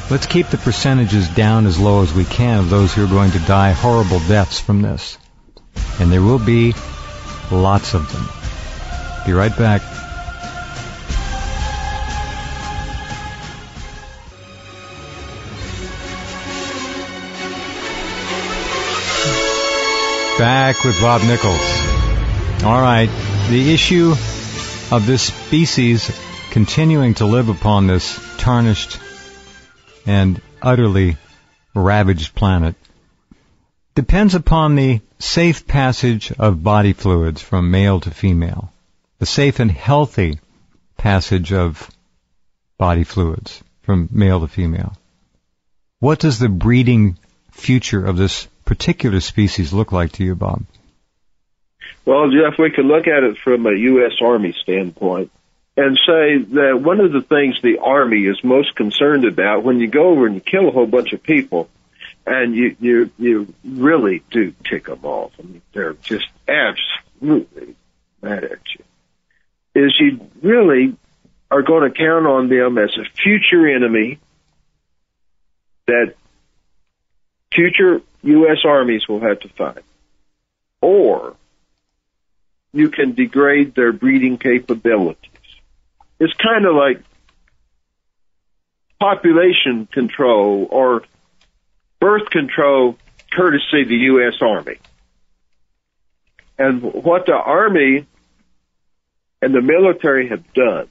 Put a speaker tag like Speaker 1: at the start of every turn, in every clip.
Speaker 1: Let's keep the percentages down as low as we can of those who are going to die horrible deaths from this. And there will be lots of them. Be right back. Back with Bob Nichols. All right, the issue of this species continuing to live upon this tarnished and utterly ravaged planet depends upon the safe passage of body fluids from male to female, the safe and healthy passage of body fluids from male to female. What does the breeding future of this particular species look like to you, Bob?
Speaker 2: Well, Jeff, we could look at it from a U.S. Army standpoint and say that one of the things the Army is most concerned about when you go over and you kill a whole bunch of people, and you really do tick them off. I mean, they're just absolutely mad at you, is you really are going to count on them as a future enemy that future U.S. armies will have to fight. Or you can degrade their breeding capabilities. It's kind of like population control or birth control courtesy of the U.S. Army. And what the Army and the military have done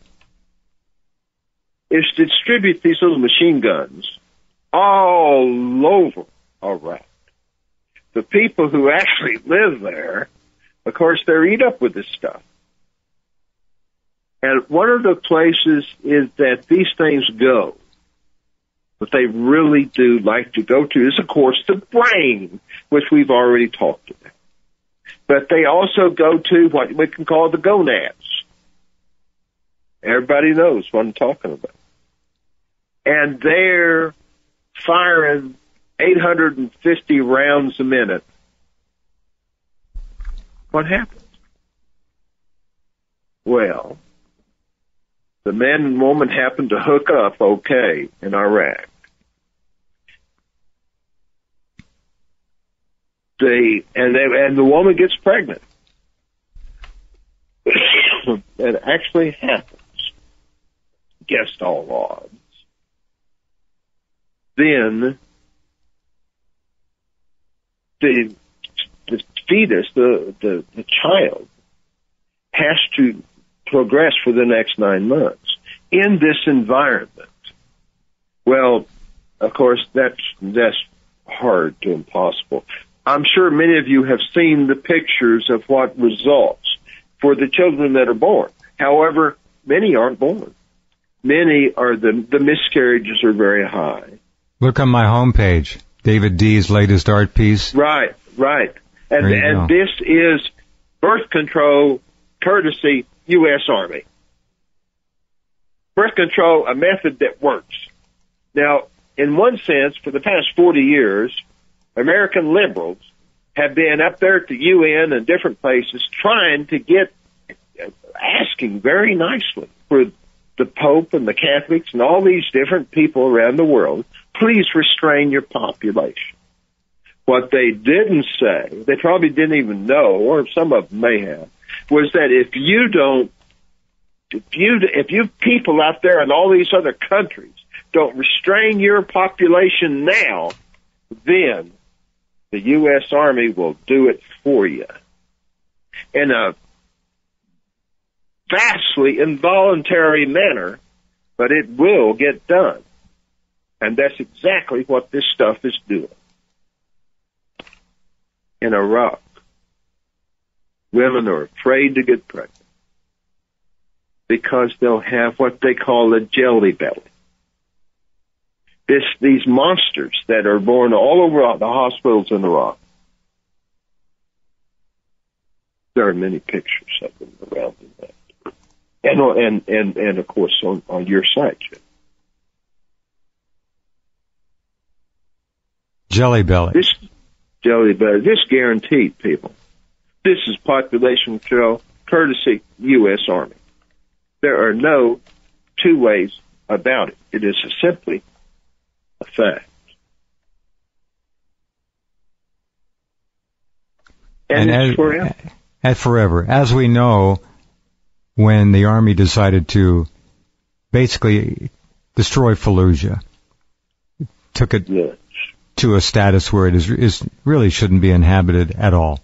Speaker 2: is distribute these little machine guns all over Iraq. The people who actually live there, of course, they're eat up with this stuff. And one of the places is that these things go, that they really do like to go to, is, of course, the brain, which we've already talked about. But they also go to what we can call the gonads. Everybody knows what I'm talking about. And they're firing 850 rounds a minute. What happens? Well, the man and woman happen to hook up okay in Iraq. And the woman gets pregnant. It actually happens. Against all odds. Then the fetus, the child, has to progress for the next 9 months in this environment. Well, of course, that's hard to impossible. I'm sure many of you have seen the pictures of what results for the children that are born. However, many aren't born. Many are the miscarriages are very high.
Speaker 1: Look on my homepage, David D's latest art piece.
Speaker 2: Right. And this is birth control courtesy U.S. Army. Birth control, a method that works. Now, in one sense, for the past 40 years, American liberals have been up there at the UN and different places trying to asking very nicely for the Pope and the Catholics and all these different people around the world, please restrain your population. What they didn't say, they probably didn't even know, or some of them may have, was that if you people out there in all these other countries don't restrain your population now, then the U.S. Army will do it for you in a vastly involuntary manner, but it will get done. And that's exactly what this stuff is doing. In Iraq, women are afraid to get pregnant because they'll have what they call a jelly belly. These monsters that are born all over the hospitals in Iraq. There are many pictures of them around the net. And of course on your site, Jim.
Speaker 1: Jelly belly.
Speaker 2: This jelly belly. This guaranteed, people. This is population control, courtesy U.S. Army. There are no two ways about it. It is simply fact. And it's forever.
Speaker 1: At forever. As we know, when the Army decided to basically destroy Fallujah, took it to a status where it is really shouldn't be inhabited at all.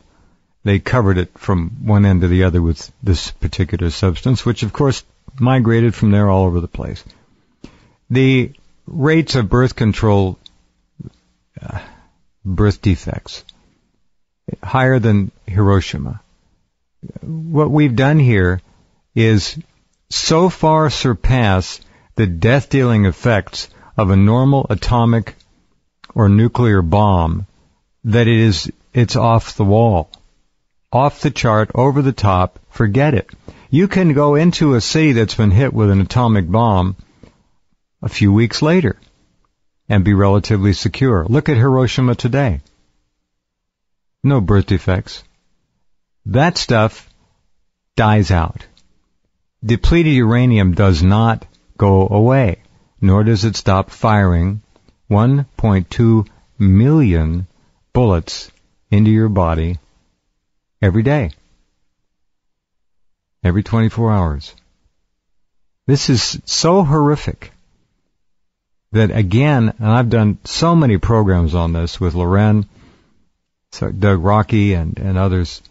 Speaker 1: They covered it from one end to the other with this particular substance, which of course migrated from there all over the place. The rates of birth control, birth defects, higher than Hiroshima. What we've done here is so far surpass the death-dealing effects of a normal atomic or nuclear bomb that it's off the wall, off the chart, over the top. Forget it. You can go into a city that's been hit with an atomic bomb a few weeks later and be relatively secure. Look at Hiroshima today. No birth defects. That stuff dies out. Depleted uranium does not go away, nor does it stop firing 1.2 million bullets into your body every day, every 24 hours. This is so horrific that, again, and I've done so many programs on this with Loren, Doug Rocky, and others,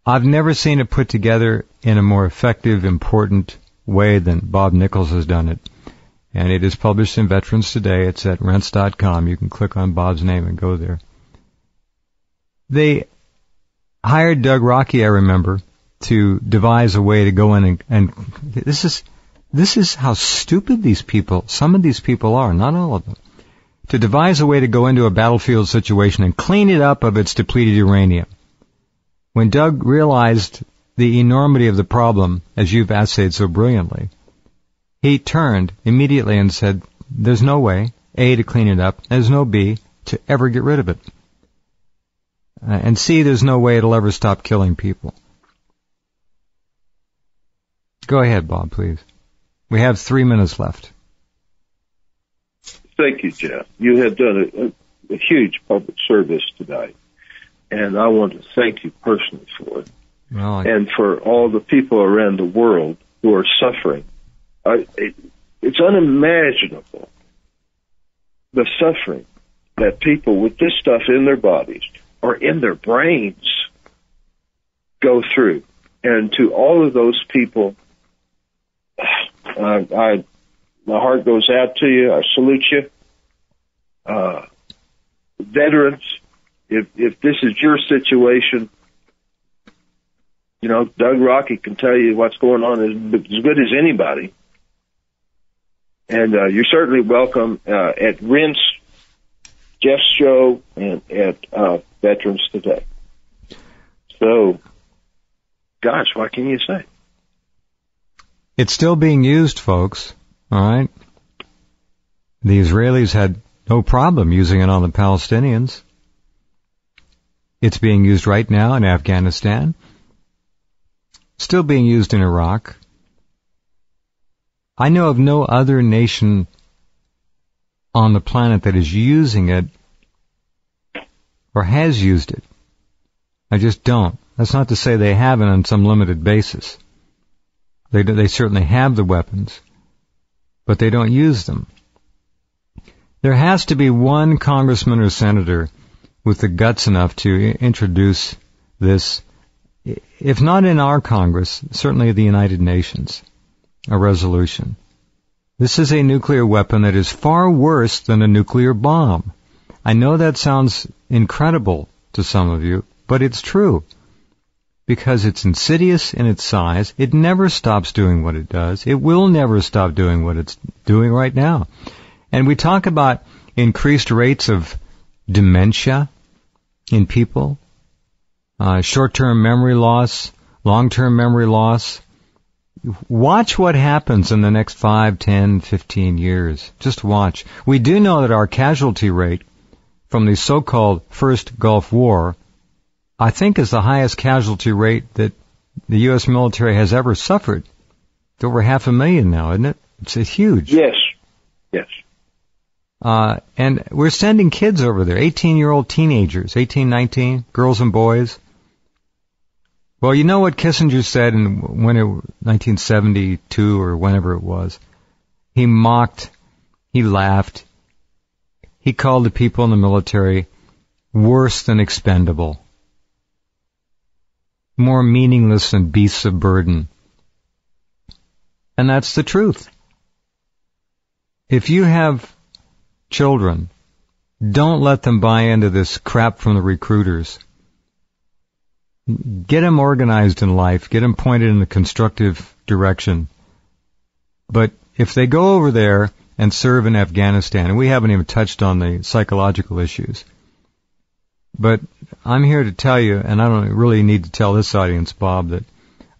Speaker 1: I've never seen it put together in a more effective, important way than Bob Nichols has done it. And it is published in Veterans Today. It's at Rense.com. You can click on Bob's name and go there. They hired Doug Rocky, I remember, to devise a way to go in and this is how stupid some of these people are, not all of them, to devise a way to go into a battlefield situation and clean it up of its depleted uranium. When Doug realized the enormity of the problem, as you've assayed so brilliantly, he turned immediately and said, there's no way, A, to clean it up, there's no B, to ever get rid of it. And C, there's no way it'll ever stop killing people. Go ahead, Bob, please. We have 3 minutes left.
Speaker 2: Thank you, Jeff. You have done a huge public service today, and I want to thank you personally for it.
Speaker 1: Well,
Speaker 2: and for all the people around the world who are suffering. It's unimaginable, the suffering that people with this stuff in their bodies or in their brains go through. And to all of those people, my heart goes out to you. I salute you. Veterans, if this is your situation, you know, Doug Rocky can tell you what's going on as good as anybody. And you're certainly welcome at Rense, Jeff's show, and at Veterans Today. So, gosh, what can you say?
Speaker 1: It's still being used, folks. All right? The Israelis had no problem using it on the Palestinians. It's being used right now in Afghanistan. Still being used in Iraq. I know of no other nation on the planet that is using it or has used it. I just don't. That's not to say they haven't on some limited basis. They certainly have the weapons, but they don't use them. There has to be one congressman or senator with the guts enough to introduce this, if not in our Congress, certainly the United Nations, a resolution. This is a nuclear weapon that is far worse than a nuclear bomb. I know that sounds incredible to some of you, but it's true. Because it's insidious in its size, it never stops doing what it does. It will never stop doing what it's doing right now. And we talk about increased rates of dementia in people, short-term memory loss, long-term memory loss. Watch what happens in the next 5, 10, 15 years. Just watch. We do know that our casualty rate from the so-called First Gulf War, I think, is the highest casualty rate that the U.S. military has ever suffered. It's over 500,000 now, isn't it? It's huge.
Speaker 2: Yes. Yes.
Speaker 1: And we're sending kids over there, 18-year-old teenagers, 18, 19, girls and boys. Well, you know what Kissinger said in 1972 or whenever it was? He mocked, he laughed, he called the people in the military worse than expendable, more meaningless than beasts of burden. And that's the truth. If you have children, don't let them buy into this crap from the recruiters. Get them organized in life. Get them pointed in a constructive direction. But if they go over there and serve in Afghanistan, and we haven't even touched on the psychological issues, but I'm here to tell you, and I don't really need to tell this audience, Bob, that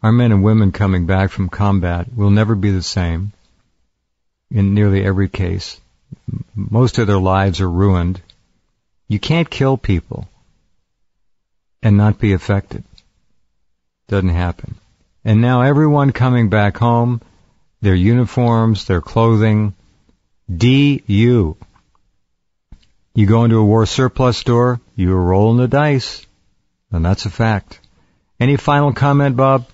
Speaker 1: our men and women coming back from combat will never be the same in nearly every case. Most of their lives are ruined. You can't kill people and not be affected. Doesn't happen. And now everyone coming back home, their uniforms, their clothing, DU. You go into a war surplus store, you're rolling the dice. And that's a fact. Any final comment, Bob?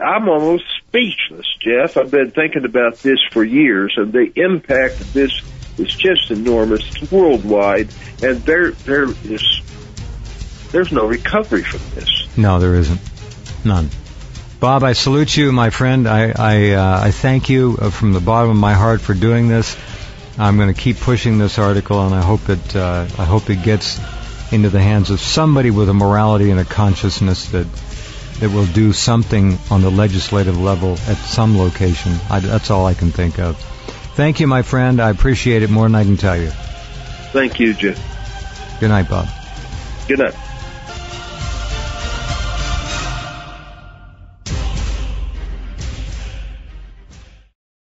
Speaker 2: I'm almost speechless, Jeff. I've been thinking about this for years, and the impact of this is just enormous. It's worldwide, and there's no recovery from this.
Speaker 1: No, there isn't. None. Bob, I salute you, my friend. I thank you from the bottom of my heart for doing this. I'm going to keep pushing this article, and I hope it gets into the hands of somebody with a morality and a consciousness that will do something on the legislative level at some location. That's all I can think of. Thank you, my friend. I appreciate it more than I can tell you.
Speaker 2: Thank you, Jeff.
Speaker 1: Good night, Bob.
Speaker 2: Good night.